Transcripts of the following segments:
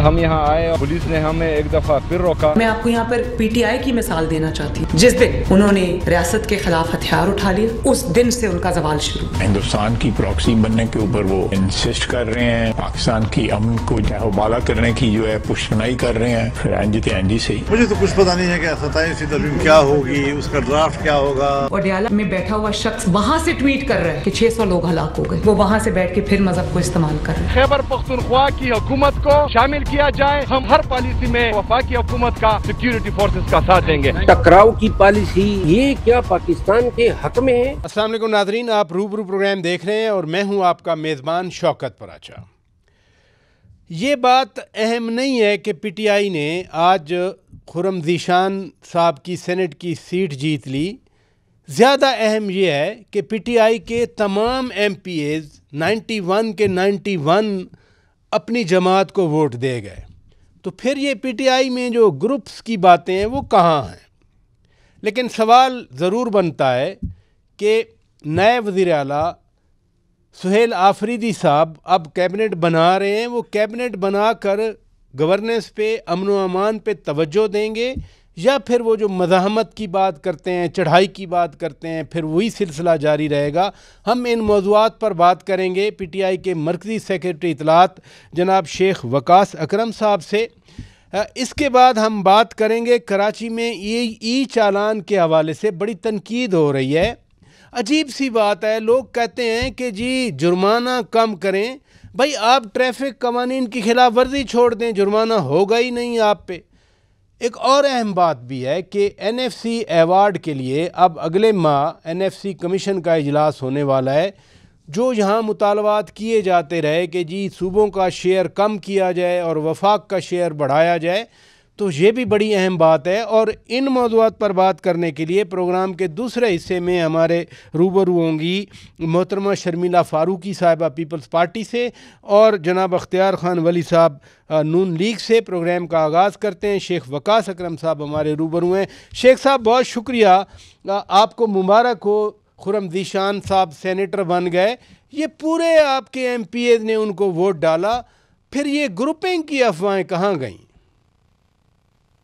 ہم یہاں آئے اور پولیس نے ہمیں ایک دفعہ پھر روکا. میں آپ کو یہاں پر پی ٹی آئی کی مثال دینا چاہتی ہوں. جس دن انہوں نے ریاست کے خلاف ہتھیار اٹھا لیا اس دن سے ان کا زوال شروع. ہندوستان کی پراکسی بننے کے اوپر وہ انسسٹ کر رہے ہیں، پاکستان کی امن کو بالا کرنے کی جو ہے پشتنائی کر رہے ہیں. پھر این جی سے مجھے تو کچھ پتا نہیں ہے کہ 27ویں ترمیم کیا ہوگی، اس کا ڈرافٹ کیا ہوگا. وڈیالہ میں بیٹھا ہوا شخص وہاں سے ٹویٹ کر رہا ہے کہ 600 لوگ ہلاک ہو گئے. وہ وہاں سے بیٹھ کے پھر مذہب کو استعمال کر رہے ہیں. خیبر پختونخوا کی حکومت کو شامل کیا جائے. ہم ہر پالیسی میں وفاقی حکومت کا سیکیورٹی فورسز کا ساتھ دیں گے. ٹکراؤ کی پالیسی یہ کیا پاکستان کے حق میں ہے؟ السلام علیکم ناظرین، آپ روبرو پروگرام دیکھ رہے ہیں اور میں ہوں آپ کا میزبان شوکت پراچا. یہ بات اہم نہیں ہے کہ پی ٹی آئی نے آج خرم ذیشان صاحب کی سینٹ کی سیٹ جیت لی. زیادہ اہم یہ ہے کہ پی ٹی آئی کے تمام ایم پی ایز 91 کے 91 اپنی جماعت کو ووٹ دے گئے. تو پھر یہ پی ٹی آئی میں جو گروپس کی باتیں ہیں وہ کہاں ہیں؟ لیکن سوال ضرور بنتا ہے کہ نئے وزیر اعلیٰ سہیل آفریدی صاحب اب کیبنٹ بنا رہے ہیں. وہ کیبنٹ بنا کر گورننس پہ، امن و امان پہ توجہ دیں گے، یا پھر وہ جو مزاحمت کی بات کرتے ہیں، چڑھائی کی بات کرتے ہیں، پھر وہی سلسلہ جاری رہے گا؟ ہم ان موضوعات پر بات کریں گے پی ٹی آئی کے مرکزی سیکریٹری اطلاعات جناب شیخ وقاص اکرم صاحب سے. اس کے بعد ہم بات کریں گے کراچی میں ای چالان کے حوالے سے بڑی تنقید ہو رہی ہے. عجیب سی بات ہے، لوگ کہتے ہیں کہ جی جرمانہ کم کریں. بھائی آپ ٹریفک قوانین کی خلاف ورزی چھوڑ دیں، جرمانہ ہوگا ہی نہیں آپ پہ. ایک اور اہم بات بھی ہے کہ این ایف سی ایوارڈ کے لیے اب اگلے ماہ این ایف سی کمیشن کا اجلاس ہونے والا ہے. جو یہاں مطالبات کیے جاتے رہے کہ جی صوبوں کا شیئر کم کیا جائے اور وفاق کا شیئر بڑھایا جائے، تو یہ بھی بڑی اہم بات ہے. اور ان موضوعات پر بات کرنے کے لیے پروگرام کے دوسرے حصے میں ہمارے روبرو ہوں گی محترمہ شرمیلا فاروقی صاحبہ پیپلز پارٹی سے اور جناب اختیار خان ولی صاحب نون لیگ سے. پروگرام کا آغاز کرتے ہیں. شیخ وقاص اکرم صاحب ہمارے روبرو ہیں. شیخ صاحب بہت شکریہ، آپ کو مبارک ہو، خرم ذیشان صاحب سینیٹر بن گئے. یہ پورے آپ کے ایم پی ایز نے ان کو ووٹ ڈالا، پھر یہ گروپنگ کی افواہیں کہاں گئیں؟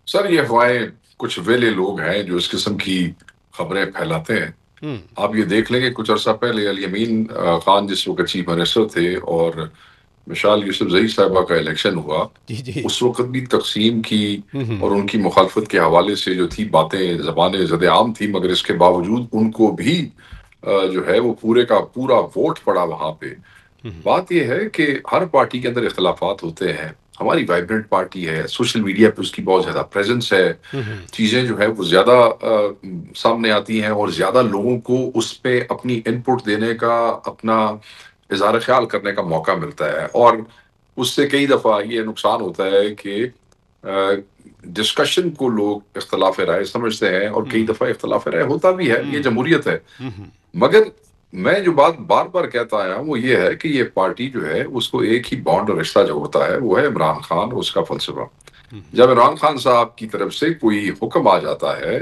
سر یہ افواہیں کچھ ویلے لوگ ہیں جو اس قسم کی خبریں پھیلاتے ہیں. آپ یہ دیکھ لیں کہ کچھ عرصہ پہلے الیمین خان جس وقت چیف منسٹر تھے اور مشال یوسف زئی صاحبہ کا الیکشن ہوا، اس وقت بھی تقسیم کی اور ان کی مخالفت کے حوالے سے جو تھی باتیں زبان زد عام تھی، مگر اس کے باوجود ان کو بھی جو ہے وہ پورے کا پورا ووٹ پڑا وہاں پہ. بات یہ ہے کہ ہر پارٹی کے اندر اختلافات ہوتے ہیں. ہماری وائبرنٹ پارٹی ہے، سوشل میڈیا پہ اس کی بہت زیادہ پریزنس ہے، چیزیں جو ہے وہ زیادہ سامنے آتی ہیں اور زیادہ لوگوں کو اس پہ اپنی ان پٹ دینے کا، اپنا اظہار خیال کرنے کا موقع ملتا ہے. اور اس سے کئی دفعہ یہ نقصان ہوتا ہے کہ ڈسکشن کو لوگ اختلاف رائے سمجھتے ہیں اور کئی دفعہ اختلاف رائے ہوتا بھی ہے، یہ جمہوریت ہے. مگر میں جو بات بار بار کہتا آیا ہوں وہ یہ ہے کہ یہ پارٹی جو ہے اس کو ایک ہی بانڈ اور رشتہ جوڑتا ہے، وہ ہے عمران خان اور اس کا فلسفہ. جب عمران خان صاحب کی طرف سے کوئی حکم آ جاتا ہے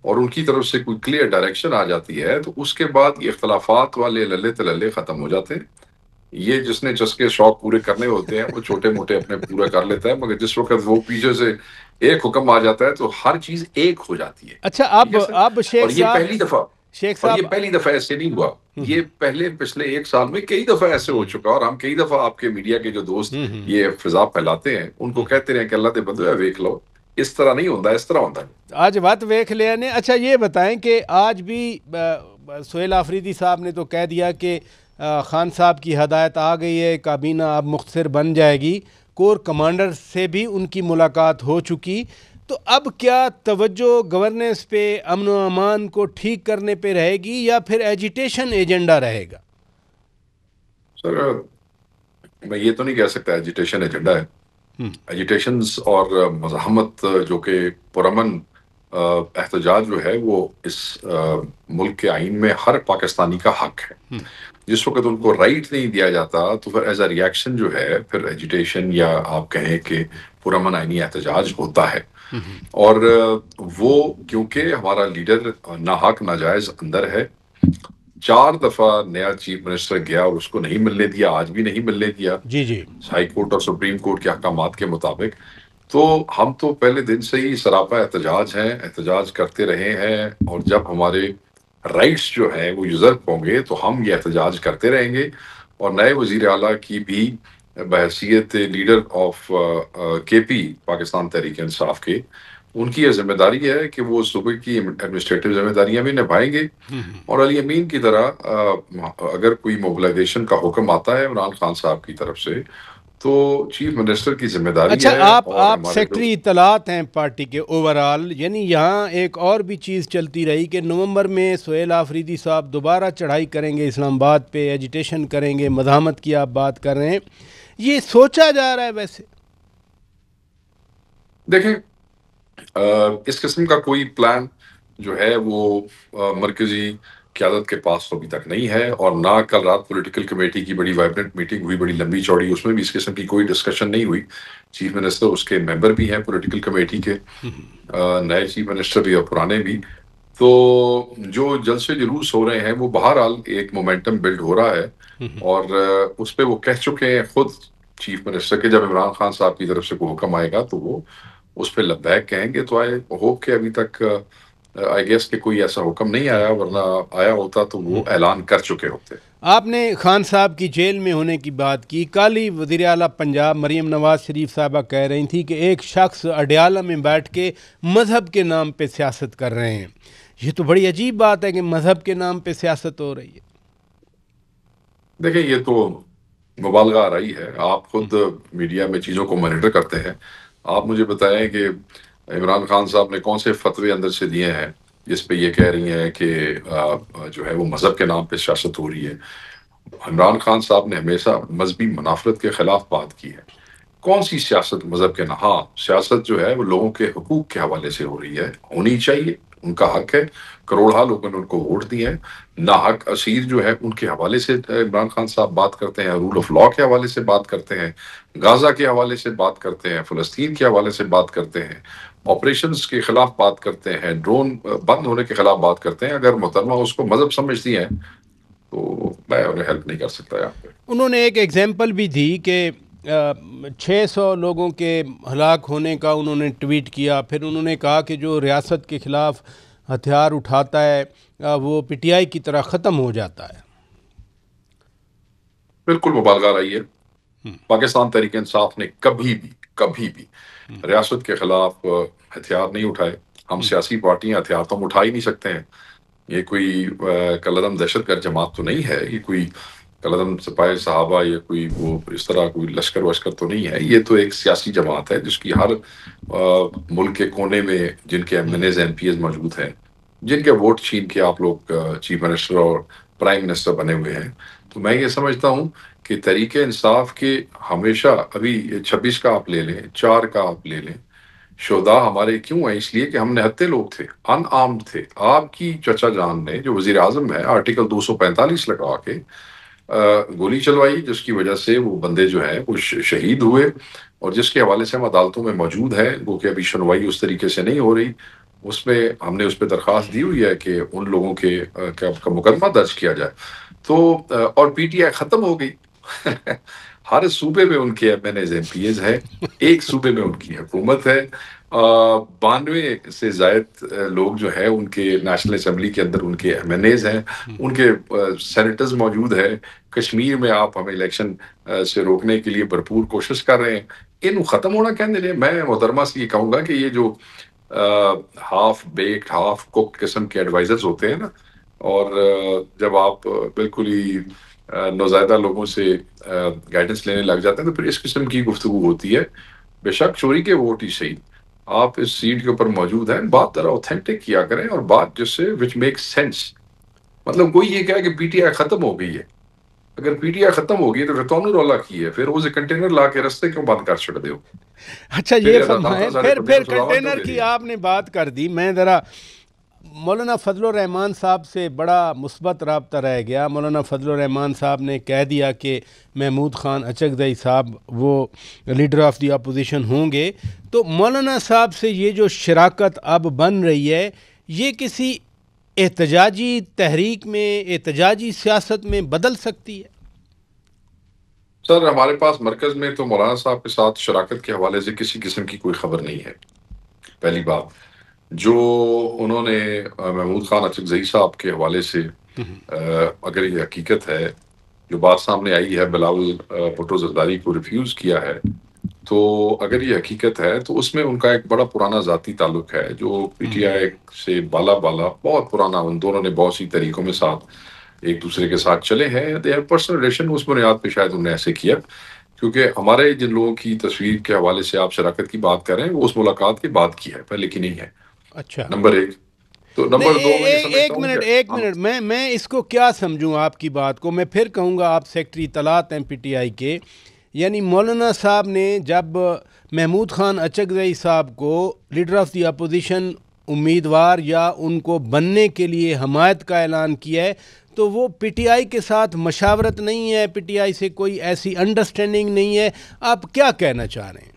اور ان کی طرف سے کوئی کلیئر ڈائریکشن آ جاتی ہے تو اس کے بعد یہ اختلافات والے للے تللے ختم ہو جاتے ہیں. یہ جس نے چسکے شوق پورے کرنے ہوتے ہیں وہ چھوٹے موٹے اپنے پورے کر لیتا ہے، مگر جس وقت وہ پیچھے سے ایک حکم آ جاتا ہے تو ہر چیز ایک ہو جاتی ہے. اچھا اب اور یہ پہلی دفعہ اور یہ پہلی دفعہ ایسے نہیں ہوا، یہ پچھلے ایک سال میں کئی دفعہ ایسے ہو چکا. اور ہم کئی دفعہ آپ کے میڈیا کے جو دوست یہ فضا پھیلاتے ہیں ان کو کہتے رہے کہ اللہ دے بندو ویکھ لو، اس طرح نہیں ہوتا، اس طرح ہوتا ہے. آج بات ویکھ لیا نے. اچھا یہ بتائیں کہ آج بھی سہیل آفریدی صاحب نے تو کہہ دیا کہ خان صاحب کی ہدایت آ گئی ہے، کابینہ اب مختصر بن جائے گی. کور کمانڈر سے بھی ان کی ملاقات ہو چکی. تو اب کیا توجہ گورننس پہ، امن و امان کو ٹھیک کرنے پہ رہے گی یا پھر ایجیٹیشن ایجنڈا رہے گا؟ سر میں یہ تو نہیں کہہ سکتا ایجیٹیشن ایجنڈا ہے. ایجیٹیشنز اور مزاحمت جو کہ پرامن احتجاج جو ہے وہ اس ملک کے آئین میں ہر پاکستانی کا حق ہے. جس وقت ان کو رائٹ نہیں دیا جاتا تو پھر ایز اے ریئیکشن جو ہے پھر ایجیٹیشن یا آپ کہیں کہ پرامن آئینی احتجاج ہوتا ہے. اور وہ کیونکہ ہمارا لیڈر ناحق ناجائز اندر ہے 4 دفعہ نیا چیف منسٹر گیا اور اس کو نہیں ملنے دیا، آج بھی نہیں ملنے دیا جی جی ہائی کورٹ اور سپریم کورٹ کے احکامات کے مطابق. تو ہم تو پہلے دن سے ہی سراپا احتجاج ہیں، احتجاج کرتے رہے ہیں، اور جب ہمارے رائٹس جو ہیں وہ یوزرپ ہوں گے تو ہم یہ احتجاج کرتے رہیں گے. اور نئے وزیر اعلیٰ کی بھی بحیثیت لیڈر آف کے پی پاکستان تحریک انصاف کے، ان کی یہ ذمہ داری ہے کہ وہ صوبے کی ایڈمنسٹریٹو ذمہ داریاں بھی نبھائیں گے. اور علی امین کی طرح اگر کوئی موبلائزیشن کا حکم آتا ہے عمران خان صاحب کی طرف سے تو چیف منسٹر کی ذمہ داری اچھا ہے. آپ سیکٹری اطلاعات ہیں پارٹی کے اوورال، یعنی یہاں ایک اور بھی چیز چلتی رہی کہ نومبر میں سہیل آفریدی صاحب دوبارہ چڑھائی کریں گے اسلام آباد پہ، ایجیٹیشن کریں گے، مزاحمت کی آپ بات کر رہے ہیں، یہ سوچا جا رہا ہے ویسے؟ دیکھیں اس قسم کا کوئی پلان جو ہے وہ مرکزی قیادت کے پاس تو ابھی تک نہیں ہے، اور نہ کل رات پولیٹیکل کمیٹی کی بڑی وائبرنٹ میٹنگ ہوئی، بڑی لمبی چوڑی، اس میں بھی اس قسم کی کوئی ڈسکشن نہیں ہوئی. چیف منسٹر اس کے ممبر بھی ہیں پولیٹیکل کمیٹی کے، نئے چیف منسٹر بھی اور پرانے بھی. تو جو جلسے جلوس ہو رہے ہیں وہ بہرحال ایک مومنٹم بلڈ ہو رہا ہے، اور اس پہ وہ کہہ چکے ہیں خود چیف منسٹر کے جب عمران خان صاحب کی طرف سے کوئی حکم آئے گا تو وہ اس پہ لبیک کہیں گے. تو آئی ہوپ کہ ابھی تک آئی گیس کہ کوئی ایسا حکم نہیں آیا، ورنہ آیا ہوتا تو وہ اعلان کر چکے ہوتے. آپ نے خان صاحب کی جیل میں ہونے کی بات کی، کل ہی وزیر اعلیٰ پنجاب مریم نواز شریف صاحبہ کہہ رہی تھیں کہ ایک شخص اڈیالہ میں بیٹھ کے مذہب کے نام پہ سیاست کر رہے ہیں. یہ تو بڑی عجیب بات ہے کہ مذہب کے نام پہ سیاست ہو رہی ہے. دیکھیں یہ تو مبالغہ آ رہی ہے. آپ خود میڈیا میں چیزوں کو مانیٹر کرتے ہیں، آپ مجھے بتائیں کہ عمران خان صاحب نے کون سے فتوے اندر سے دیے ہیں جس پہ یہ کہہ رہی ہیں کہ جو ہے وہ مذہب کے نام پہ سیاست ہو رہی ہے. عمران خان صاحب نے ہمیشہ مذہبی منافرت کے خلاف بات کی ہے. کون سی سیاست مذہب کے نام؟ ہاں سیاست جو ہے وہ لوگوں کے حقوق کے حوالے سے ہو رہی ہے، ہونی چاہیے، ان کا حق ہے. کروڑہا لوگوں نے ان کو ووٹ دیے ہیں. ناحق اسیر جو ہے ان کے حوالے سے عمران خان صاحب بات کرتے ہیں، رول آف لا کے حوالے سے بات کرتے ہیں، غازہ کے حوالے سے بات کرتے ہیں، فلسطین کے حوالے سے بات کرتے ہیں، آپریشنز کے خلاف بات کرتے ہیں، ڈرون بند ہونے کے خلاف بات کرتے ہیں. اگر محترمہ اس کو مذہب سمجھتی ہیں تو میں انہیں ہیلپ نہیں کر سکتا یہاں پہ. انہوں نے ایک ایگزامپل بھی دی کہ 600 لوگوں کے ہلاک ہونے کا انہوں نے ٹویٹ کیا. پھر انہوں نے کہا کہ جو ریاست کے خلاف ہتھیار اٹھاتا ہے وہ پی ٹی آئی کی طرح ختم ہو جاتا ہے. بالکل مبالغہ رہی ہے. پاکستان تحریک انصاف نے کبھی بھی ریاست کے خلاف ہتھیار نہیں اٹھائے. ہم سیاسی پارٹیاں ہتھیار تو ہم اٹھا ہی نہیں سکتے ہیں. یہ کوئی کالعدم دہشت گرد جماعت تو نہیں ہے، یہ کوئی کالعدم سپاہی صحابہ یا کوئی وہ اس طرح کوئی لشکر وشکر تو نہیں ہے. یہ تو ایک سیاسی جماعت ہے جس کی ہر ملک کے کونے میں جن کے MNAs MPAs موجود ہیں، جن کے ووٹ چھین کے آپ لوگ چیف منسٹر اور پرائم منسٹر بنے ہوئے ہیں. تو میں یہ سمجھتا ہوں کہ تحریک انصاف کے ہمیشہ، ابھی 26 کا آپ لے لیں، 4 کا آپ لے لیں، شہداء ہمارے کیوں ہیں؟ اس لیے کہ ہم نہتے لوگ تھے، ان آرمڈ تھے. آپ کی چچا جان نے جو وزیر اعظم ہے آرٹیکل 245 لگا کے گولی چلوائی، جس کی وجہ سے وہ بندے جو ہیں وہ شہید ہوئے، اور جس کے حوالے سے ہم عدالتوں میں موجود ہیں. وہ کہ ابھی سنوائی اس طریقے سے نہیں ہو رہی، اس میں ہم نے اس پہ درخواست دی ہوئی ہے کہ ان لوگوں کے کا مقدمہ درج کیا جائے. تو اور پی ٹی آئی ختم ہو گئی. ہر صوبے میں ان کے MNAs MPAs ہیں، ایک صوبے میں ان کی حکومت ہے. 92 سے زائد لوگ جو ہیں ان کے نیشنل اسمبلی کے اندر ان کے ایم این ایز ہیں، ان کے سینیٹرز موجود ہیں. کشمیر میں آپ ہمیں الیکشن سے روکنے کے لیے بھرپور کوشش کر رہے ہیں. ان ختم ہونا کہنے لیں. میں محترمہ سے یہ کہوں گا کہ یہ جو ہاف بیکڈ ہاف کوکڈ قسم کے ایڈوائزرز ہوتے ہیں نا، اور جب آپ بالکل ہی نوزائیدہ لوگوں سے گائیڈنس لینے لگ جاتے ہیں تو پھر اس قسم کی گفتگو ہوتی ہے. بے شک چوری کے ووٹ ہی صحیح، آپ اس سیٹ کے اوپر موجود ہیں، بات ذرا اوتھینٹک کیا کریں، اور بات جس سے وچ میک سینس. مطلب کوئی یہ کہا کہ پی ٹی آئی ختم ہو گئی ہے. اگر پی ٹی آئی ختم ہو گئی تو پھر تو رولا کی ہے، پھر وہ کنٹینر لا کے رستے کیوں بند کر چھڑ دے ہو؟ اچھا یہ فرمائیں، پھر کنٹینر کی آپ نے بات کر دی. میں ذرا مولانا فضل الرحمان صاحب سے بڑا مثبت رابطہ رہ گیا. مولانا فضل الرحمان صاحب نے کہہ دیا کہ محمود خان اچکزئی صاحب وہ لیڈر آف دی اپوزیشن ہوں گے. تو مولانا صاحب سے یہ جو شراکت اب بن رہی ہے، یہ کسی احتجاجی تحریک میں, احتجاجی سیاست میں بدل سکتی ہے؟ سر ہمارے پاس مرکز میں تو مولانا صاحب کے ساتھ شراکت کے حوالے سے کسی قسم کی کوئی خبر نہیں ہے. پہلی بات جو انہوں نے محمود خان اچکزئی صاحب کے حوالے سے اگر یہ حقیقت ہے, جو بات سامنے آئی ہے بلاول بھٹو زرداری کو ریفیوز کیا ہے, تو اگر یہ حقیقت ہے تو اس میں ان کا ایک بڑا پرانا ذاتی تعلق ہے جو پی ٹی آئی سے بالا بہت پرانا, ان دونوں نے بہت سی طریقوں میں ساتھ ایک دوسرے کے ساتھ چلے ہیں. دے ہیو پرسنل ریلیشن, اس بنیاد پہ شاید انہوں نے ایسے کیا, کیونکہ ہمارے جن لوگوں کی تصویر کے حوالے سے آپ شراکت کی بات کر رہے ہیں وہ اس ملاقات کے بعد کی ہے, پہلے کی نہیں ہے. اچھا, نمبر ایک. تو نمبر دو, ایک منٹ میں اس کو کیا سمجھوں آپ کی بات کو. میں پھر کہوں گا, آپ سیکٹری اطلاعات ہیں پی ٹی آئی کے, یعنی مولانا صاحب نے جب محمود خان اچکزئی صاحب کو لیڈر آف دی اپوزیشن امیدوار یا ان کو بننے کے لیے حمایت کا اعلان کیا ہے, تو وہ پی ٹی آئی کے ساتھ مشاورت نہیں ہے, پی ٹی آئی سے کوئی ایسی انڈرسٹینڈنگ نہیں ہے. آپ کیا کہنا چاہ رہے ہیں؟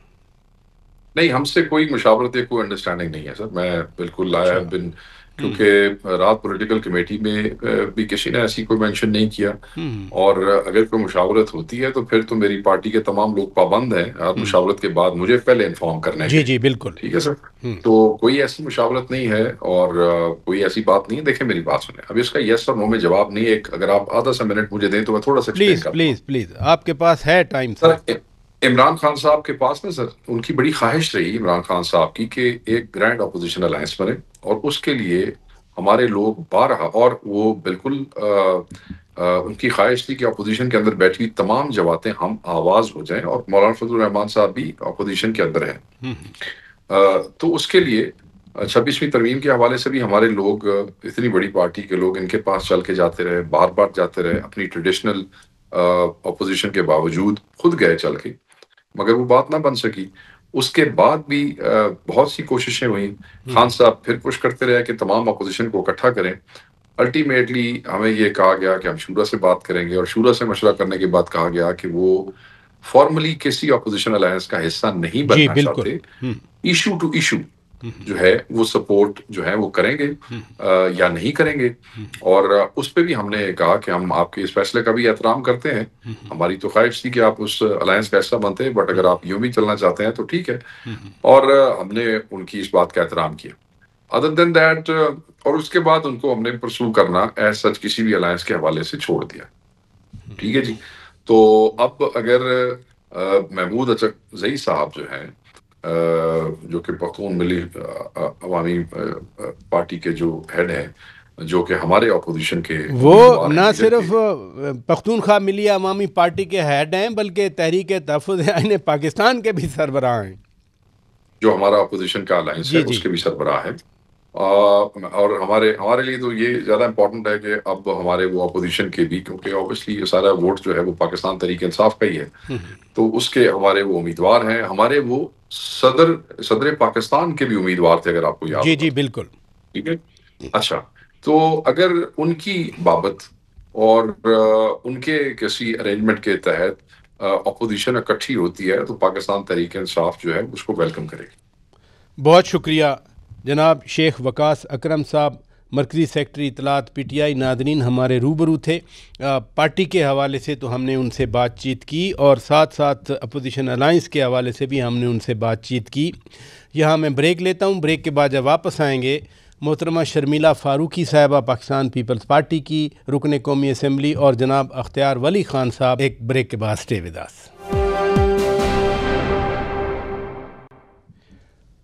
نہیں, ہم سے کوئی مشاورت یا کوئی انڈرسٹینڈنگ نہیں ہے سر. میں بالکل آئی ہیو بن, کیونکہ رات پولیٹیکل کمیٹی میں بھی کسی نے ایسی کوئی مینشن نہیں کیا, اور اگر کوئی مشاورت ہوتی ہے تو پھر تو میری پارٹی کے تمام لوگ پابند ہیں اور مشاورت کے بعد مجھے پہلے انفارم کرنے کے. جی بالکل, ٹھیک ہے سر. تو کوئی ایسی مشاورت نہیں ہے اور کوئی ایسی بات نہیں ہے. دیکھیں میری بات سنیں, اب اس کا یس اور نو میں جواب نہیں ہے. اگر آپ آدھا سا منٹ مجھے دیں تو میں تھوڑا سا پلیز آپ کے پاس ہے ٹائم سر. عمران خان صاحب کے پاس نا سر, ان کی بڑی خواہش رہی عمران خان صاحب کی کہ ایک گرینڈ اپوزیشن الائنس بنے, اور اس کے لیے ہمارے لوگ بارہا, اور وہ بالکل ان کی خواہش تھی کہ اپوزیشن کے اندر بیٹھی تمام جماعتیں ہم آواز ہو جائیں, اور مولانا فضل الرحمان صاحب بھی اپوزیشن کے اندر ہیں. تو اس کے لیے 26ویں ترمیم کے حوالے سے بھی ہمارے لوگ, اتنی بڑی پارٹی کے لوگ ان کے پاس چل کے جاتے رہے, بار جاتے رہے, اپنی ٹریڈیشنل اپوزیشن کے باوجود خود گئے چل کے, مگر وہ بات نہ بن سکی. اس کے بعد بھی بہت سی کوششیں ہوئیں. خان صاحب پھر پش کرتے رہے کہ تمام اپوزیشن کو اکٹھا کریں. الٹیمیٹلی ہمیں یہ کہا گیا کہ ہم شورا سے بات کریں گے, اور شورا سے مشورہ کرنے کے بعد کہا گیا کہ وہ فارملی کسی اپوزیشن الائنس کا حصہ نہیں بننا چاہتے. ایشو ٹو ایشو جو ہے وہ سپورٹ جو ہے وہ کریں گے یا نہیں کریں گے, اور اس پہ بھی ہم نے کہا کہ ہم آپ کے اس فیصلے کا بھی احترام کرتے ہیں. ہماری تو خواہش تھی کہ آپ اس الائنس کا حصہ بنتے ہیں, بٹ اگر آپ یوں بھی چلنا چاہتے ہیں تو ٹھیک ہے, اور ہم نے ان کی اس بات کا احترام کیا. ادر دین دیٹ, اور اس کے بعد ان کو ہم نے پرسو کرنا ایز سچ کسی بھی الائنس کے حوالے سے چھوڑ دیا. ٹھیک ہے جی. تو اب اگر محمود اچکزئی صاحب جو ہیں, جو کہ پختون ملی عوامی پارٹی کے جو ہیڈ ہیں, جو کہ ہمارے اپوزیشن کے, وہ نہ صرف پختونخوا ملی عوامی پارٹی کے ہیڈ ہیں بلکہ تحریک تحفظ آئین پاکستان کے بھی سربراہ ہیں. جو ہمارا اپوزیشن کا الائنس ہے اس کے بھی سربراہ ہیں. اور ہمارے لیے تو یہ زیادہ امپورٹنٹ ہے کہ اب ہمارے وہ اپوزیشن کے بھی, کیونکہ اوبیسلی یہ سارا ووٹ جو ہے وہ پاکستان تحریک انصاف کا ہی ہے, تو اس کے ہمارے وہ امیدوار ہیں. ہمارے وہ صدر پاکستان کے بھی امیدوار تھے, اگر آپ کو یاد. جی بالکل. ٹھیک ہے. اچھا, تو اگر ان کی بابت اور ان کے کسی ارینجمنٹ کے تحت اپوزیشن اکٹھی ہوتی ہے تو پاکستان تحریک انصاف جو ہے اس کو ویلکم کرے گی. بہت شکریہ جناب شیخ وقاص اکرم صاحب, مرکزی سیکٹری اطلاعات پی ٹی آئی. ناظرین ہمارے روبرو تھے. پارٹی کے حوالے سے تو ہم نے ان سے بات چیت کی, اور ساتھ ساتھ اپوزیشن الائنس کے حوالے سے بھی ہم نے ان سے بات چیت کی. یہاں میں بریک لیتا ہوں. بریک کے بعد جب واپس آئیں گے, محترمہ شرمیلا فاروقی صاحبہ پاکستان پیپلز پارٹی کی رکن قومی اسمبلی, اور جناب اختیار ولی خان صاحب. ایک بریک کے بعد stay with us.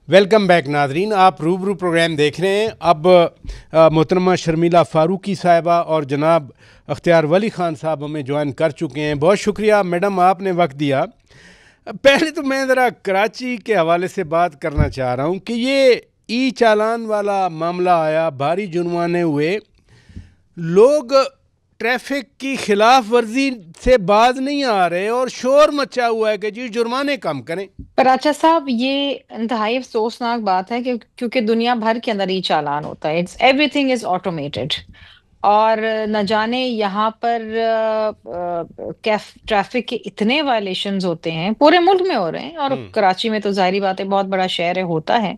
Welcome back ناظرین, آپ روبرو پروگرام دیکھ رہے ہیں. اب محترمہ شرمیلا فاروقی صاحبہ اور جناب اختیار ولی خان صاحب ہمیں جوائن کر چکے ہیں. بہت شکریہ میڈم, آپ نے وقت دیا. پہلے تو میں ذرا کراچی کے حوالے سے بات کرنا چاہ رہا ہوں کہ یہ ای چالان والا معاملہ آیا, بھاری جرمانے ہوئے, لوگ ٹریفک کی خلاف ورزی سے باز نہیں آ رہے اور شور مچا ہوا ہے کہ جی جرمانے کم کریں. پراچا صاحب, یہ انتہائی افسوسناک بات ہے کیونکہ دنیا بھر کے اندر ہی چالان ہوتا ہے. ایوری تھنگ از آٹومیٹڈ, اور نہ جانے یہاں پر ٹریفک کے اتنے وائلیشنز ہوتے ہیں, پورے ملک میں ہو رہے ہیں, اور کراچی میں تو ظاہری بات ہے بہت بڑا شہر ہے, ہوتا ہے.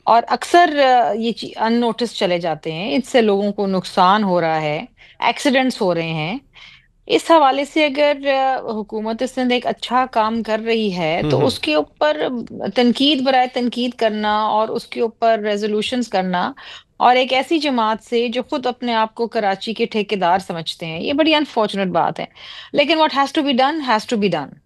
اور اکثر یہ ان نوٹس چلے جاتے ہیں، اس سے لوگوں کو نقصان ہو رہا ہے، ایکسیڈنٹس ہو رہے ہیں. اس حوالے سے اگر حکومت سندھ ایک اچھا کام کر رہی ہے تو اس کے اوپر تنقید برائے تنقید کرنا اور اس کے اوپر ریزولوشنز کرنا، اور ایک ایسی جماعت سے جو خود اپنے آپ کو کراچی کے ٹھیکیدار سمجھتے ہیں، یہ بڑی انفارچونیٹ بات ہے. لیکن what has to be done has to be done.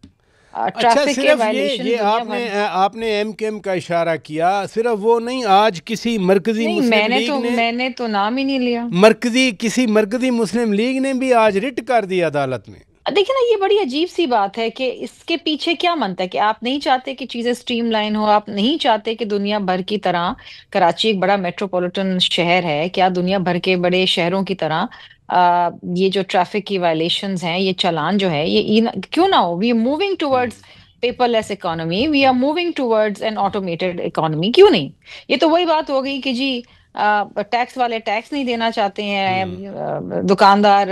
اچھا، ٹریفک کے صرف وائلیشن یہ دنیا بھر آپ نے ایم کے ایم کا اشارہ کیا، صرف وہ نہیں، آج کسی مرکزی نہیں، مسلم لیگ نے میں نے تو نام ہی نہیں لیا. کسی مرکزی مسلم لیگ نے بھی آج رٹ کر دی عدالت میں. دیکھیں نا، یہ بڑی عجیب سی بات ہے کہ اس کے پیچھے کیا منطق ہے کہ آپ نہیں چاہتے کہ چیزیں سٹریم لائن ہو، آپ نہیں چاہتے کہ دنیا بھر کی طرح کراچی ایک بڑا میٹروپولیٹن شہر ہے، کیا دنیا بھر کے بڑے شہروں کی طرح یہ جو ٹریفک کی وائلیشنز ہیں، یہ چالان جو ہے، یہ کیوں نہ ہو؟ We are moving towards paperless economy, we are moving towards an automated economy. کیوں نہیں؟ یہ تو وہی بات ہو گئی کہ جی ٹیکس والے ٹیکس نہیں دینا چاہتے ہیں، دکاندار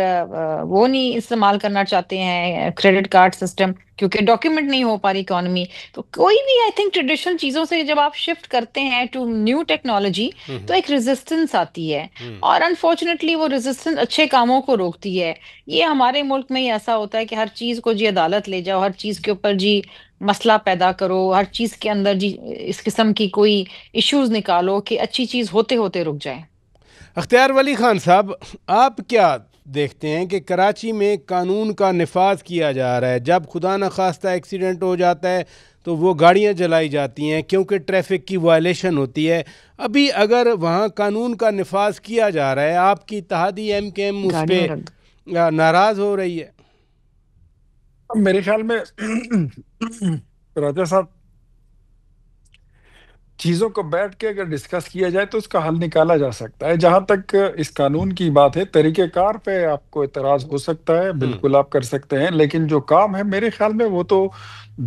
وہ نہیں استعمال کرنا چاہتے ہیں کریڈٹ کارڈ سسٹم، کیونکہ ڈاکیومنٹ نہیں ہو پا رہی اکانومی. تو کوئی بھی آئی تھنک ٹریڈیشنل چیزوں سے جب آپ شفٹ کرتے ہیں ٹو نیو ٹیکنالوجی تو ایک ریزسٹنس آتی ہے، اور انفارچونیٹلی وہ ریزسٹنس اچھے کاموں کو روکتی ہے. یہ ہمارے ملک میں ہی ایسا ہوتا ہے کہ ہر چیز کو جی عدالت لے جاؤ، ہر چیز کے اوپر جی مسئلہ پیدا کرو، ہر چیز کے اندر جی اس قسم کی کوئی ایشوز نکالو کہ اچھی چیز ہوتے ہوتے رک جائے. اختیار ولی خان صاحب، آپ کیا دیکھتے ہیں کہ کراچی میں قانون کا نفاذ کیا جا رہا ہے؟ جب خدا نخواستہ ایکسیڈنٹ ہو جاتا ہے تو وہ گاڑیاں جلائی جاتی ہیں کیونکہ ٹریفک کی وائلیشن ہوتی ہے. ابھی اگر وہاں قانون کا نفاذ کیا جا رہا ہے، آپ کی اتحادی ایم کے ایم اس پہ ناراض ہو رہی ہے؟ میرے خیال میں راجہ صاحب، چیزوں کو بیٹھ کے اگر ڈسکس کیا جائے تو اس کا حل نکالا جا سکتا ہے. جہاں تک اس قانون کی بات ہے، طریقہ کار پہ آپ کو اعتراض ہو سکتا ہے، بالکل آپ کر سکتے ہیں، لیکن جو کام ہے میرے خیال میں وہ تو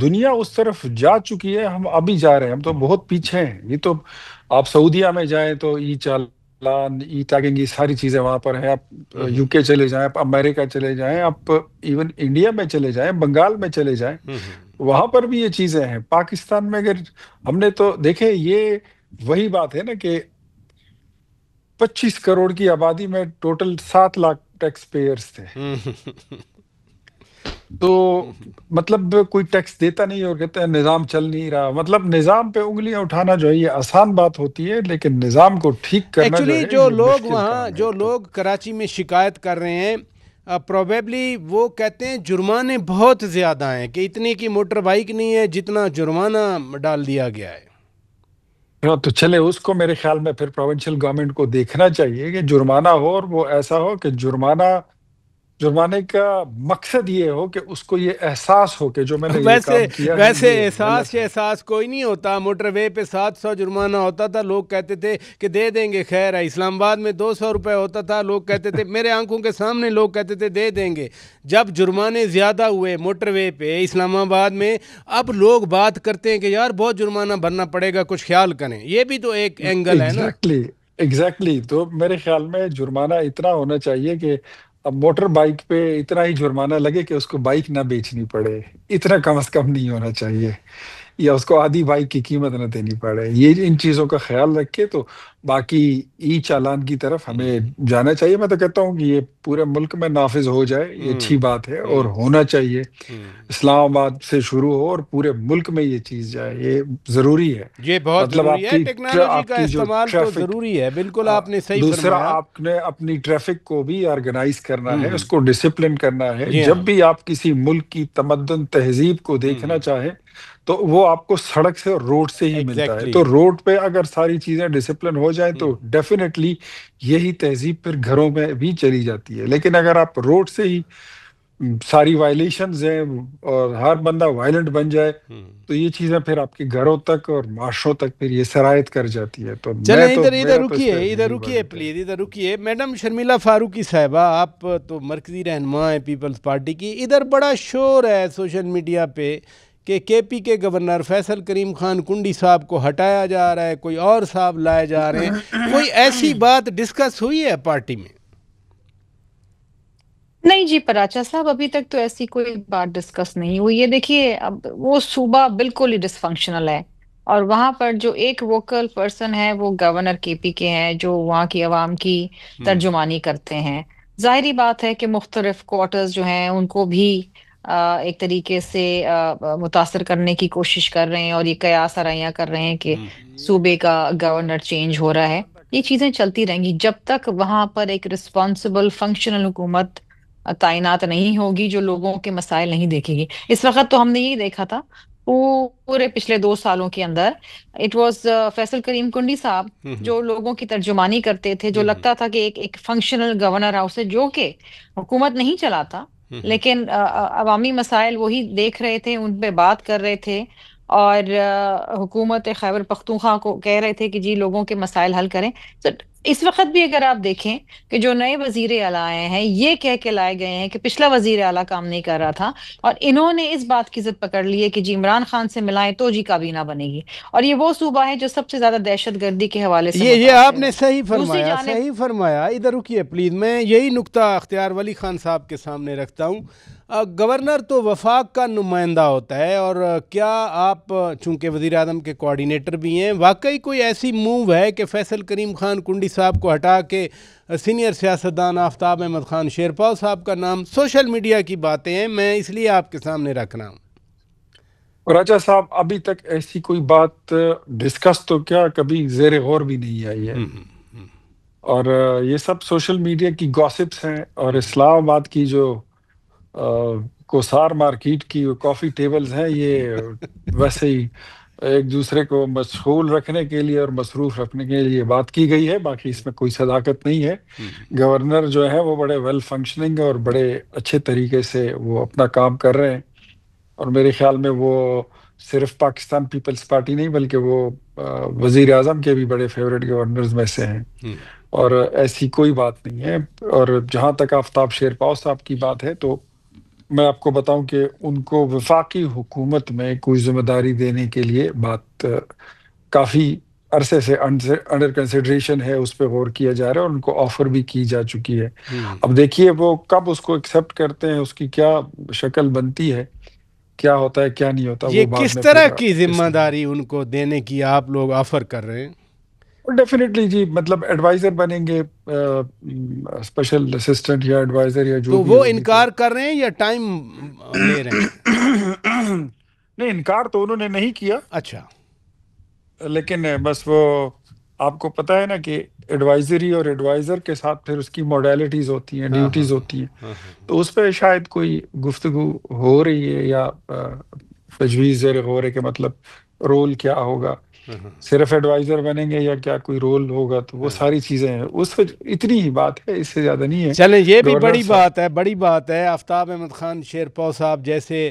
دنیا اس طرف جا چکی ہے، ہم ابھی جا رہے ہیں، ہم تو بہت پیچھے ہیں. یہ تو آپ سعودیہ میں جائیں تو ای چالان، ای ٹیگنگ، یہ ساری چیزیں وہاں پر ہیں. آپ یو کے چلے جائیں، آپ امریکہ چلے جائیں، آپ ایون انڈیا میں چلے جائیں، بنگال میں چلے جائیں، وہاں پر بھی یہ چیزیں ہیں. پاکستان میں اگر ہم نے تو دیکھیں، یہ وہی بات ہے نا کہ 25 کروڑ کی آبادی میں ٹوٹل 7 لاکھ ٹیکس پیئرز تھے، تو مطلب کوئی ٹیکس دیتا نہیں اور کہتے ہیں نظام چل نہیں رہا. مطلب نظام پہ انگلیاں اٹھانا جو ہے یہ آسان بات ہوتی ہے، لیکن نظام کو ٹھیک کرنا جو ہے ایکچولی جو یہ لوگ مشکل وہاں کام ہے. جو لوگ کراچی میں شکایت کر رہے ہیں، پروبیبلی وہ کہتے ہیں جرمانے بہت زیادہ ہیں، کہ اتنی کی موٹر بائک نہیں ہے جتنا جرمانہ ڈال دیا گیا ہے. تو چلے، اس کو میرے خیال میں پھر پروونشل گورنمنٹ کو دیکھنا چاہیے کہ جرمانہ ہو، اور وہ ایسا ہو کہ جرمانے کا مقصد یہ ہو کہ اس کو یہ احساس ہو کہ جو میں نے یہ کام کیا ہے ویسے یہ غلط ہے. احساس کوئی نہیں ہوتا. موٹر وے پہ 700 جرمانہ ہوتا تھا، لوگ کہتے تھے کہ دے دیں گے، خیر ہے. اسلام آباد میں 200 روپے ہوتا تھا، لوگ کہتے تھے، میرے آنکھوں کے سامنے لوگ کہتے تھے دے دیں گے. جب جرمانے زیادہ ہوئے موٹر وے پہ اسلام آباد میں، اب لوگ بات کرتے ہیں کہ یار بہت جرمانہ بھرنا پڑے گا، کچھ خیال کریں. یہ بھی تو ایک اینگل ہے نا. ایگزیکٹلی. تو میرے خیال میں جرمانہ اتنا ہونا چاہیے کہ اب موٹر بائک پہ اتنا ہی جرمانہ لگے کہ اس کو بائک نہ بیچنی پڑے. اتنا کم از کم نہیں ہونا چاہیے، یا اس کو آدھی بائک کی قیمت نہ دینی پڑے. یہ ان چیزوں کا خیال رکھے تو باقی ای چالان کی طرف ہمیں جانا چاہیے. میں تو کہتا ہوں کہ یہ پورے ملک میں نافذ ہو جائے، یہ اچھی بات ہے اور ہونا چاہیے. اسلام آباد سے شروع ہو اور پورے ملک میں یہ چیز جائے، یہ ضروری ہے. یہ بہت مطلب ضروری ہے، ٹیکنالوجی کا استعمال تو ضروری ہے. بالکل آپ نے صحیح فرمایا. دوسرا، آپ نے اپنی ٹریفک کو بھی آرگنائز کرنا ہے، اس کو ڈسپلن کرنا ہے. جب بھی آپ کسی ملک کی تمدن تہذیب کو دیکھنا چاہیں تو وہ آپ کو سڑک سے اور روڈ سے ہی ملتا ہے. تو روڈ پہ اگر ساری چیزیں ڈسپلن ہو جائیں تو ڈیفینیٹلی یہی تہذیب پھر گھروں میں بھی چلی جاتی ہے. لیکن اگر آپ روڈ سے ہی ساری وائلیشنز ہیں اور ہر بندہ وائلنٹ بن جائے تو یہ چیزیں پھر آپ کے گھروں تک اور معاشروں تک پھر یہ سرایت کر جاتی ہے. تو چلیں ادھر رکیے پلیز، ادھر رکیے. میڈم شرمیلا فاروقی صاحبہ، آپ تو مرکزی رہنما ہیں پیپلز پارٹی کی. ادھر بڑا شور ہے سوشل میڈیا پہ کہ کے پی کے گورنر فیصل کریم خان کنڈی صاحب کو ہٹایا جا رہا ہے، کوئی اور صاحب لائے جا رہے ہیں. کوئی ایسی بات ڈسکس ہوئی ہے پارٹی میں؟ نہیں جی پراچا صاحب، ابھی تک تو ایسی کوئی بات ڈسکس نہیں ہوئی ہے. دیکھیے اب وہ صوبہ بالکل ہی ڈس فنکشنل ہے. اور وہاں پر جو ایک ووکل پرسن ہے وہ گورنر کے پی کے ہیں، جو وہاں کی عوام کی ترجمانی کرتے ہیں۔ ظاہری بات ہے کہ مختلف کوارٹرز جو ہیں ان کو بھی ایک طریقے سے متاثر کرنے کی کوشش کر رہے ہیں، اور یہ قیاس آرائیاں کر رہے ہیں کہ صوبے کا گورنر چینج ہو رہا ہے۔ یہ چیزیں چلتی رہیں گی جب تک وہاں پر ایک رسپانسبل فنکشنل حکومت تعینات نہیں ہوگی جو لوگوں کے مسائل نہیں دیکھے گی۔ اس وقت تو ہم نے یہی دیکھا تھا پورے پچھلے 2 سالوں کے اندر، اٹ واز فیصل کریم کنڈی صاحب جو لوگوں کی ترجمانی کرتے تھے، جو لگتا تھا کہ ایک فنکشنل گورنر ہاؤس ہے جو کہ حکومت نہیں چلاتا لیکن عوامی مسائل وہی دیکھ رہے تھے، ان پہ بات کر رہے تھے، اور حکومت خیبر پختونخوا کو کہہ رہے تھے کہ جی لوگوں کے مسائل حل کریں۔ اس وقت بھی اگر آپ دیکھیں کہ جو نئے وزیر اعلیٰ آئے ہیں یہ کہہ کے لائے گئے ہیں کہ پچھلا وزیر اعلیٰ کام نہیں کر رہا تھا، اور انہوں نے اس بات کی ضد پکڑ لی ہے کہ جی عمران خان سے ملائیں تو جی کابینہ بنے گی، اور یہ وہ صوبہ ہے جو سب سے زیادہ دہشت گردی کے حوالے سے یہ آپ نے صحیح دوسری فرمایا، جانب صحیح فرمایا۔ ادھر رکیے پلیز، میں یہی نقطہ اختیار ولی خان صاحب کے سامنے رکھتا ہوں۔ گورنر تو وفاق کا نمائندہ ہوتا ہے، اور کیا آپ چونکہ وزیر اعظم کے کوارڈینیٹر بھی ہیں، واقعی کوئی ایسی موو ہے کہ فیصل کریم خان کنڈی صاحب کو ہٹا کے سینئر سیاستدان آفتاب احمد خان شیرپاؤ صاحب کا نام، سوشل میڈیا کی باتیں ہیں، میں اس لیے آپ کے سامنے رکھ رہا ہوں۔ راجہ صاحب ابھی تک ایسی کوئی بات ڈسکس تو کیا کبھی زیر غور بھی نہیں آئی ہے، اور یہ سب سوشل میڈیا کی گاسپس ہیں، اور اسلام آباد کی جو کوسار مارکیٹ کی کافی ٹیبلز ہیں، یہ ویسے ہی ایک دوسرے کو مشغول رکھنے کے لیے اور مصروف رکھنے کے لیے بات کی گئی ہے، باقی اس میں کوئی صداقت نہیں ہے۔ گورنر جو ہے وہ بڑے ویل فنکشننگ اور بڑے اچھے طریقے سے وہ اپنا کام کر رہے ہیں، اور میرے خیال میں وہ صرف پاکستان پیپلز پارٹی نہیں بلکہ وہ وزیر اعظم کے بھی بڑے فیوریٹ گورنرز میں سے ہیں، اور ایسی کوئی بات نہیں ہے۔ اور جہاں تک آفتاب شیرپاؤ صاحب کی بات ہے تو میں آپ کو بتاؤں کہ ان کو وفاقی حکومت میں کوئی ذمہ داری دینے کے لیے بات کافی عرصے سے انڈر کنسیڈریشن ہے، اس پہ غور کیا جا رہا ہے، اور ان کو آفر بھی کی جا چکی ہے۔ اب دیکھیے وہ کب اس کو ایکسیپٹ کرتے ہیں، اس کی کیا شکل بنتی ہے، کیا ہوتا ہے کیا نہیں ہوتا، یہ وہ بعد کس میں طرح کی ذمہ داری ان کو دینے کی آپ لوگ آفر کر رہے ہیں؟ ڈیفینیٹلی جی، مطلب ایڈوائزر بنیں گے، اسپیشل اسسٹنٹ یا ایڈوائزر یا جو تو بھی وہ انکار کر رہے ہیں یا ٹائم لے رہے ہیں؟ نہیں، انکار تو انہوں نے نہیں کیا، اچھا، لیکن بس وہ آپ کو پتہ ہے نا کہ ایڈوائزری اور ایڈوائزر کے ساتھ پھر اس کی موڈیلٹیز ہوتی ہیں، ڈیوٹیز ہوتی ہیں، تو اس پہ شاید کوئی گفتگو ہو رہی ہے یا تجویز زیر غور ہے کہ مطلب رول کیا ہوگا، صرف ایڈوائزر بنیں گے یا کیا کوئی رول ہوگا، تو وہ ساری چیزیں ہیں، اس وجہ اتنی ہی بات ہے، اس سے زیادہ نہیں ہے۔ چلیں یہ بھی بڑی بات ہے، بڑی بات ہے۔ آفتاب احمد خان شیرپاؤ صاحب جیسے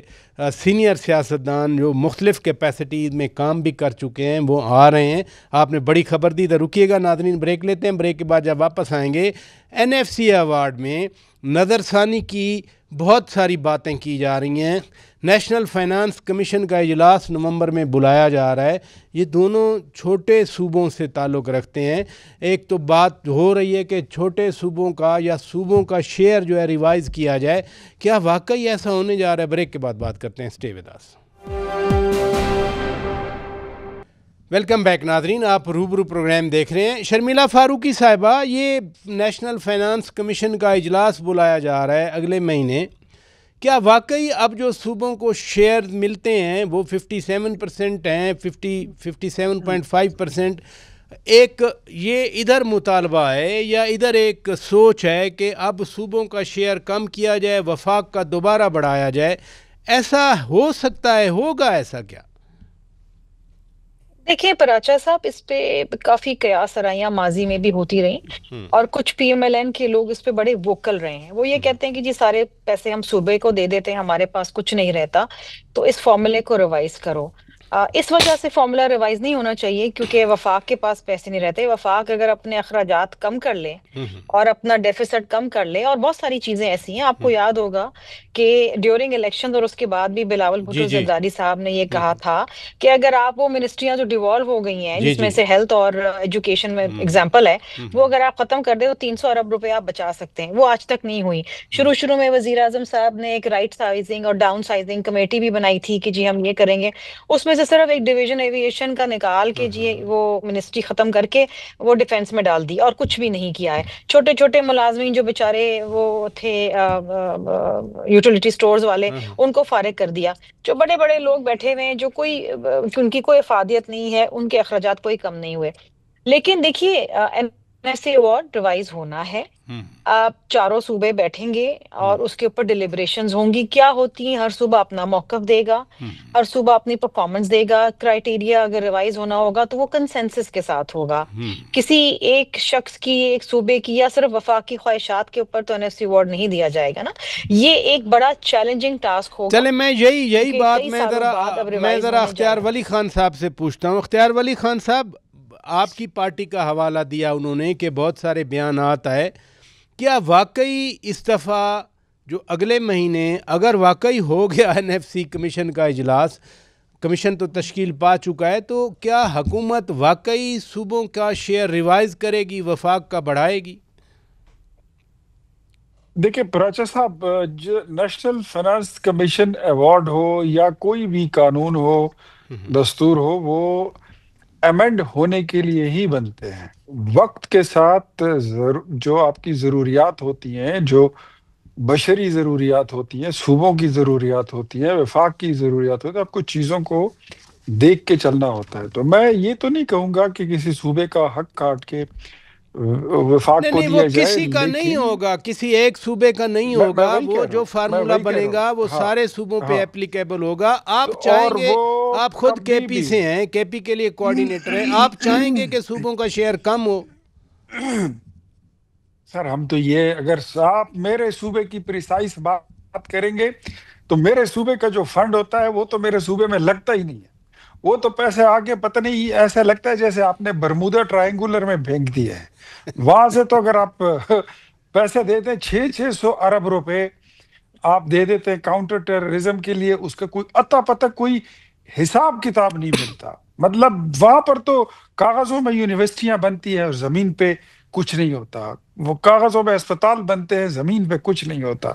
سینئر سیاستدان جو مختلف کیپیسٹیز میں کام بھی کر چکے ہیں وہ آ رہے ہیں، آپ نے بڑی خبر دی۔ ادھر رکیے گا ناظرین، بریک لیتے ہیں، بریک کے بعد جب واپس آئیں گے NFC ایوارڈ میں نظر ثانی کی بہت ساری باتیں کی جا رہی ہیں۔ نیشنل فائنانس کمیشن کا اجلاس نومبر میں بلایا جا رہا ہے، یہ دونوں چھوٹے صوبوں سے تعلق رکھتے ہیں۔ ایک تو بات ہو رہی ہے کہ چھوٹے صوبوں کا یا صوبوں کا شیئر جو ہے ریوائز کیا جائے، کیا واقعی ایسا ہونے جا رہا ہے؟ بریک کے بعد بات کرتے ہیں، stay with us. Welcome back ناظرین، آپ روبرو پروگرام دیکھ رہے ہیں۔ شرمیلا فاروقی صاحبہ، یہ نیشنل فائنانس کمیشن کا اجلاس بلایا جا رہا ہے اگلے مہینے، کیا واقعی اب جو صوبوں کو شیئر ملتے ہیں وہ 57% ہیں، 57.5%، ایک یہ ادھر مطالبہ ہے یا ادھر ایک سوچ ہے کہ اب صوبوں کا شیئر کم کیا جائے، وفاق کا دوبارہ بڑھایا جائے؟ ایسا ہو سکتا ہے، ہوگا ایسا کیا؟ دیکھیں پراچا صاحب، اس پہ کافی قیاس آرائیاں ماضی میں بھی ہوتی رہیں، اور کچھ PMLN کے لوگ اس پہ بڑے ووکل رہے ہیں۔ وہ یہ کہتے ہیں کہ جی سارے پیسے ہم صوبے کو دے دیتے ہیں، ہمارے پاس کچھ نہیں رہتا، تو اس فارمولے کو ریوائز کرو۔ اس وجہ سے فارمولہ ریوائز نہیں ہونا چاہیے، کیونکہ وفاق کے پاس پیسے نہیں رہتے۔ وفاق اگر اپنے اخراجات کم کر لے اور اپنا ڈیفیسٹ کم کر لے، اور بہت ساری چیزیں ایسی ہیں، آپ کو یاد ہوگا کہ ڈیورنگ الیکشن اور اس کے بعد بھی بلاول بھٹو جی زرداری صاحب نے یہ کہا تھا کہ اگر آپ وہ منسٹریاں جو ڈیوالو ہو گئی ہیں جس میں سے ہیلتھ اور ایجوکیشن میں ایگزامپل ہے، وہ اگر آپ ختم کر دیں تو 300 ارب روپے آپ بچا سکتے ہیں. وہ آج تک نہیں ہوئی. شروع میں وزیر اعظم صاحب نے ایک رائٹ سائزنگ اور ڈاؤن سائزنگ کمیٹی بھی بنائی تھی کہ جی ہم یہ کریں گے، اس میں سے صرف ایک ڈویژن ایویشن کا نکال کے جی وہ منسٹری ختم کر کے وہ ڈیفینس میں ڈال دی اور کچھ بھی نہیں کیا ہے. چھوٹے چھوٹے ملازمین جو بیچارے وہ تھے یوٹیلیٹی سٹورز والے، ان کو فارغ کر دیا. جو بڑے بڑے لوگ بیٹھے ہوئے ہیں جو ان کی کوئی افادیت نہیں ہے، ان کے اخراجات کوئی کم نہیں ہوئے. لیکن دیکھیے N S C award revise ہونا ہے، آپ چاروں صوبے بیٹھیں گے اور اس کے اوپر ڈیلیبریشنز ہوں گی. کیا ہوتی ہیں، ہر صوبہ اپنا موقف دے گا، ہر صوبہ اپنی پرفارمنس دے گا. کرائیٹیریا اگر ریوائز ہونا ہوگا تو وہ کنسنسس کے ساتھ ہوگا. کسی ایک شخص کی، ایک صوبے کی یا صرف وفاقی خواہشات کے اوپر تو این ایس سی ایوارڈ نہیں دیا جائے گا نا. یہ ایک بڑا چیلنجنگ ٹاسک ہوگا. چلے میں یہی بات میں ذرا اختیار ولی خان صاحب سے پوچھتا ہوں. اختیار ولی خان صاحب، آپ کی پارٹی کا حوالہ دیا انہوں نے کہ بہت سارے بیانات آئے. کیا واقعی اس دفعہ جو اگلے مہینے اگر واقعی ہو گیا این ایف سی کمیشن کا اجلاس، کمیشن تو تشکیل پا چکا ہے، تو کیا حکومت واقعی صوبوں کا شیئر ریوائز کرے گی، وفاق کا بڑھائے گی؟ دیکھیں پراچا صاحب، جو نیشنل فائنانس کمیشن ایوارڈ ہو یا کوئی بھی قانون ہو، دستور ہو، وہ ایمنڈ ہونے کے لیے ہی بنتے ہیں. وقت کے ساتھ جو آپ کی ضروریات ہوتی ہیں، جو بشری ضروریات ہوتی ہیں، صوبوں کی ضروریات ہوتی ہیں، وفاق کی ضروریات ہوتی ہیں، آپ کو چیزوں کو دیکھ کے چلنا ہوتا ہے. تو میں یہ تو نہیں کہوں گا کہ کسی صوبے کا حق کاٹ کے وفاق کو نہیں، وہ دیا جائے. کسی کا نہیں ہوگا، کسی ایک صوبے کا نہیں ہوگا. وہ جو فارمولا بنے گا وہ سارے صوبوں پہ اپلیکیبل ہوگا. آپ چاہیں گے، آپ خود کے پی سے ہیں، کے پی کے لیے کوارڈینیٹر ہیں، آپ چاہیں گے کہ صوبوں کا شیئر کم ہو؟ سر ہم تو یہ، اگر آپ میرے صوبے کی پریسائز بات کریں گے تو میرے صوبے کا جو فنڈ ہوتا ہے وہ تو میرے صوبے میں لگتا ہی نہیں ہے. وہ تو پیسے آگے پتہ نہیں ایسا لگتا ہے جیسے آپ نے برمودا ٹرائنگولر میں پھینک دیا ہے. وہاں سے تو اگر آپ پیسے دیتے ہیں 600 ارب روپے آپ دے دیتے ہیں کاؤنٹر ٹیررزم کے لیے، اس کا کوئی اتا پتہ کوئی حساب کتاب نہیں ملتا. مطلب وہاں پر تو کاغذوں میں یونیورسٹیاں بنتی ہیں اور زمین پہ کچھ نہیں ہوتا. وہ کاغذوں میں اسپتال بنتے ہیں، زمین پہ کچھ نہیں ہوتا.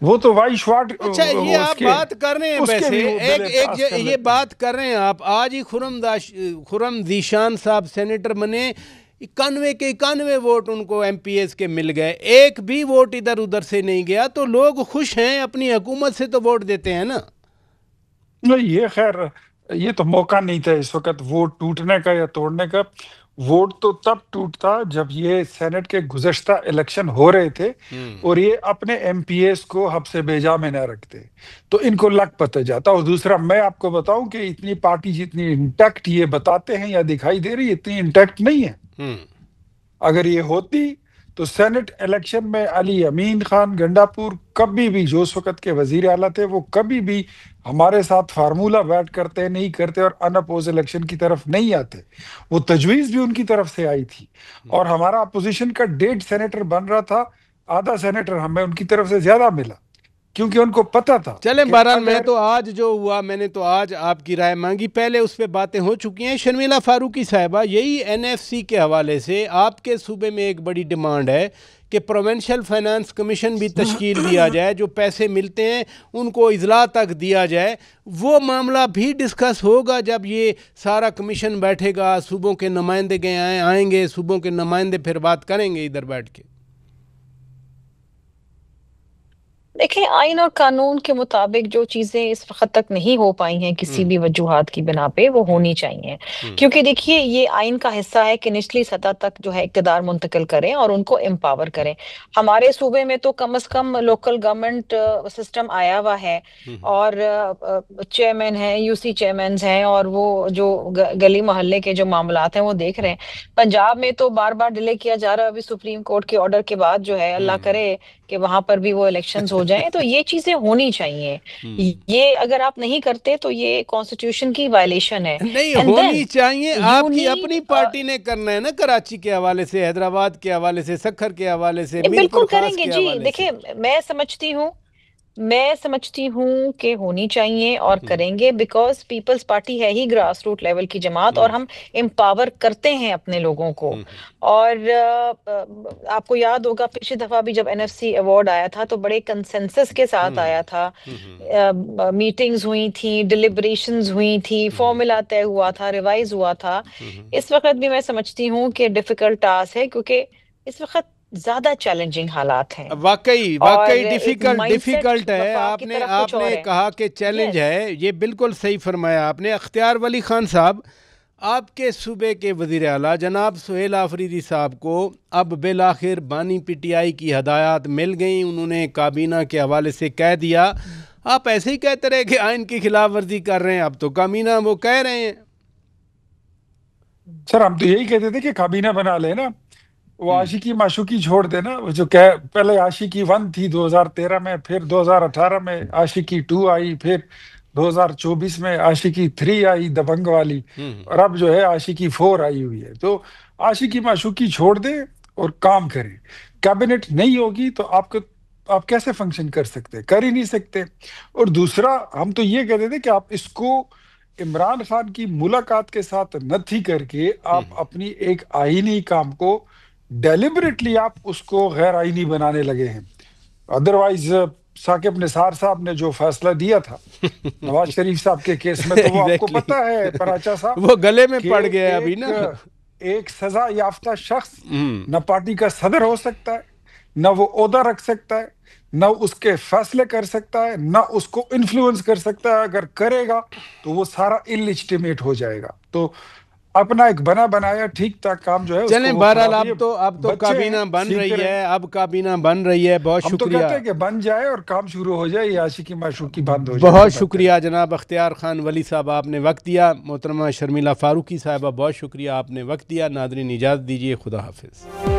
وہ تو وائی شواٹ. اچھا، یہ آپ بات کر رہے ہیں، ویسے ایک یہ بات کر رہے ہیں آپ. آج ہی خرم ذیشان صاحب سینیٹر بنے، 91 کے 91 ووٹ ان کو ایم پی ایس کے مل گئے، ایک بھی ووٹ ادھر ادھر سے نہیں گیا. تو لوگ خوش ہیں، اپنی حکومت سے تو ووٹ دیتے ہیں نا. یہ خیر یہ تو موقع نہیں تھا اس وقت ووٹ ٹوٹنے کا یا توڑنے کا. ووٹ تو تب ٹوٹتا جب یہ سینٹ کے گزشتہ الیکشن ہو رہے تھے اور یہ اپنے ایم پی ایس کو حب سے بیجا میں نہ رکھتے تو ان کو لگ پتہ جاتا. اور دوسرا میں آپ کو بتاؤں کہ اتنی پارٹی جتنی انٹیکٹ یہ بتاتے ہیں یا دکھائی دے رہی، اتنی انٹیکٹ نہیں ہے. اگر یہ ہوتی تو سینٹ الیکشن میں علی امین خان گنڈاپور کبھی بھی، جو اس وقت کے وزیر اعلیٰ تھے، وہ کبھی بھی ہمارے ساتھ فارمولا بیٹ کرتے نہیں کرتے اور ان اپوز الیکشن کی طرف نہیں آتے. وہ تجویز بھی ان کی طرف سے آئی تھی اور ہمارا اپوزیشن کا 1.5 سینیٹر بن رہا تھا، آدھا سینیٹر ہمیں ان کی طرف سے زیادہ ملا کیونکہ ان کو پتہ تھا. چلیں بہرحال میں تو آج جو ہوا، میں نے تو آج آپ کی رائے مانگی، پہلے اس پہ باتیں ہو چکی ہیں. شرمیلا فاروقی صاحبہ، یہی این ایف سی کے حوالے سے آپ کے صوبے میں ایک بڑی ڈیمانڈ ہے کہ پروونشل فائنانس کمیشن بھی تشکیل دیا جائے، جو پیسے ملتے ہیں ان کو اضلاع تک دیا جائے. وہ معاملہ بھی ڈسکس ہوگا جب یہ سارا کمیشن بیٹھے گا، صوبوں کے نمائندے آئیں گے، صوبوں کے نمائندے پھر بات کریں گے ادھر بیٹھ کے. دیکھیں آئین اور قانون کے مطابق جو چیزیں اس وقت تک نہیں ہو پائی ہیں کسی بھی وجوہات کی بنا پہ، وہ ہونی چاہیے. کیونکہ دیکھیے یہ آئین کا حصہ ہے کہ نچلی سطح تک جو ہے اقتدار منتقل کریں اور ان کو امپاور کریں. ہمارے صوبے میں تو کم از کم لوکل گورنمنٹ سسٹم آیا ہوا ہے اور چیئرمین ہیں، یو سی چیئرمینز ہیں، اور وہ جو گلی محلے کے جو معاملات ہیں وہ دیکھ رہے ہیں. پنجاب میں تو بار بار ڈیلے کیا جا رہا ہے ابھی سپریم کورٹ کے آرڈر کے بعد، جو ہے اللہ کرے کہ وہاں پر بھی وہ الیکشنز ہو جائیں. تو یہ چیزیں ہونی چاہیے. یہ اگر آپ نہیں کرتے تو یہ کانسٹیٹیوشن کی وائلیشن ہے. نہیں ہونی چاہیے، آپ کی اپنی پارٹی نے کرنا ہے نا، کراچی کے حوالے سے، حیدرآباد کے حوالے سے، سکھر کے حوالے سے، بالکل کریں گے جی. دیکھیں میں سمجھتی ہوں میں سمجھتی ہوں کہ ہونی چاہیے اور کریں گے، بیکاز پیپلز پارٹی ہے ہی گراس روٹ لیول کی جماعت، اور ہم امپاور کرتے ہیں اپنے لوگوں کو۔ اور آپ کو یاد ہوگا پچھلی دفعہ بھی جب NFC ایوارڈ آیا تھا تو بڑے کنسنسس کے ساتھ آیا تھا، میٹنگز ہوئی تھیں، ڈیلیبریشنز ہوئی تھی، فارمولا طے ہوا تھا، ریوائز ہوا تھا۔ اس وقت بھی میں سمجھتی ہوں کہ ڈیفیکلٹ ٹاسک ہے، کیونکہ اس وقت زیادہ چیلنجنگ حالات ہیں، واقعی ڈیفیکلٹ ہے۔ آپ نے کہا کہ چیلنج ہے، یہ بالکل صحیح فرمایا آپ نے۔ اختیار ولی خان صاحب، آپ کے صوبے کے وزیر اعلیٰ جناب سہیل آفریدی صاحب کو اب بالآخر بانی PTI کی ہدایات مل گئیں، انہوں نے کابینہ کے حوالے سے کہہ دیا۔ آپ ایسے ہی کہتے رہے کہ آئین کی خلاف ورزی کر رہے ہیں، اب تو کابینہ وہ کہہ رہے ہیں۔ سر ہم تو یہی کہتے تھے کہ کابینہ بنا لے نا، وہ عاشقی معشوقی چھوڑ دے نا، جو پہلے عاشقی 1 تھی 2013 میں، پھر 2018 میں عاشقی 2 آئی، پھر 2024 میں عاشقی 3 آئی دبنگ والی، اور اب جو ہے عاشقی 4 آئی ہوئی ہے۔ تو عاشقی معشوقی چھوڑ دے اور کام کریں۔ کیبنٹ نہیں ہوگی تو آپ کیسے فنکشن کر سکتے؟ کر ہی نہیں سکتے۔ اور دوسرا ہم تو یہ کہتے تھے کہ آپ اس کو عمران خان کی ملاقات کے ساتھ نتھی کر کے آپ اپنی ایک آئینی کام کو ڈیلیبریٹلی آپ اس کو غیر آئینی بنانے لگے ہیں۔ ادروائز ثاقب نثار صاحب نے جو فیصلہ دیا تھا نواز شریف صاحب کے کیس میں، تو وہ آپ کو پتہ ہے پراچا صاحب، وہ گلے میں پڑ گیا ابھی نا۔ ایک سزا یافتہ شخص نہ پارٹی کا صدر ہو سکتا ہے، نہ وہ عہدہ رکھ سکتا ہے، نہ اس کے فیصلے کر سکتا ہے، نہ اس کو انفلوئنس کر سکتا ہے۔ اگر کرے گا تو وہ سارا انلیجٹیمیٹ ہو جائے گا۔ تو اپنا ایک بنا بنایا ٹھیک ٹھاک کام جو ہے، چلیں بہرحال اب تو کابینہ بن رہی ہے، بہت شکریہ۔ ہم تو کہتے ہیں کہ بن جائے اور کام شروع ہو جائے، یہ عاشقی معشوقی بند ہو جائے۔ بہت شکریہ جناب اختیار خان ولی صاحب، آپ نے وقت دیا۔ محترمہ شرمیلا فاروقی صاحبہ، بہت شکریہ، آپ نے وقت دیا۔ ناظرین اجازت دیجیے، خدا حافظ۔